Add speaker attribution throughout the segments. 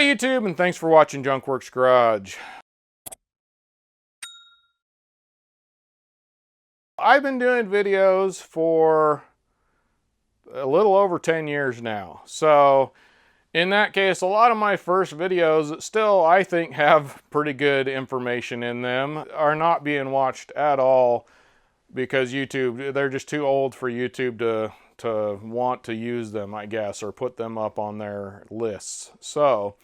Speaker 1: YouTube, and thanks for watching Junkworks Garage. I've been doing videos for a little over 10 years now. So in that case, a lot of my first videos that still, I think, have pretty good information in them are not being watched at all because YouTube, they're just too old for YouTube to want to use them, I guess, or put them up on their lists. So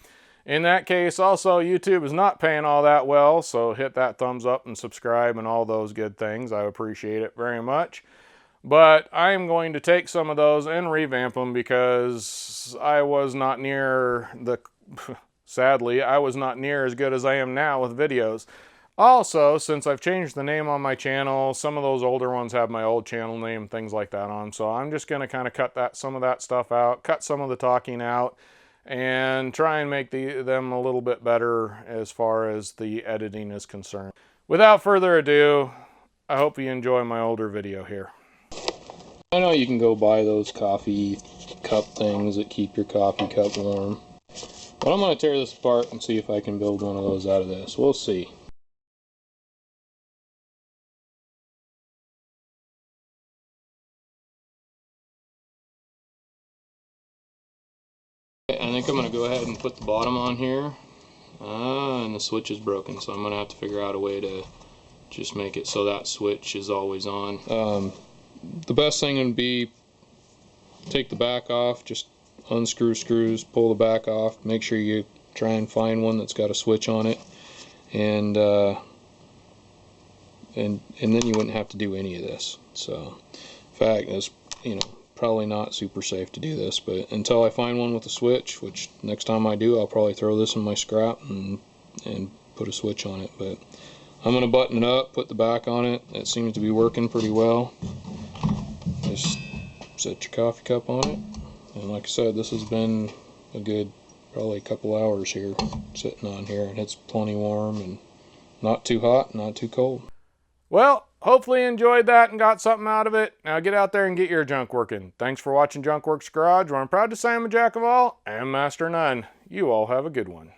Speaker 1: in that case, also, YouTube is not paying all that well, so hit that thumbs up and subscribe and all those good things. I appreciate it very much. But I am going to take some of those and revamp them because I was not near sadly, I was not near as good as I am now with videos. Also, since I've changed the name on my channel, some of those older ones have my old channel name, things like that on. So I'm just going to kind of cut some of that stuff out, cut some of the talking out, and try and make them a little bit better as far as the editing is concerned. Without further ado, I hope you enjoy my older video here. I know you can go buy those coffee cup things that keep your coffee cup warm, but I'm going to tear this apart and see if I can build one of those out of this. We'll see. I think I'm going to go ahead and put the bottom on here. And the switch is broken, so I'm going to have to figure out a way to just make it so that switch is always on. The best thing would be take the back off, just unscrew screws, pull the back off, make sure you try and find one that's got a switch on it, and then you wouldn't have to do any of this. So in fact, it's probably not super safe to do this, but until I find one with a switch, which next time I do, I'll probably throw this in my scrap and put a switch on it. But I'm going to button it up, put the back on it. It seems to be working pretty well. Just set your coffee cup on it, and like I said, this has been a good probably a couple hours here sitting on here, and it's plenty warm and not too hot, not too cold. Well, hopefully you enjoyed that and got something out of it. Now get out there and get your junk working. Thanks for watching Junkworks Garage, where I'm proud to say I'm a jack of all and master of none. You all have a good one.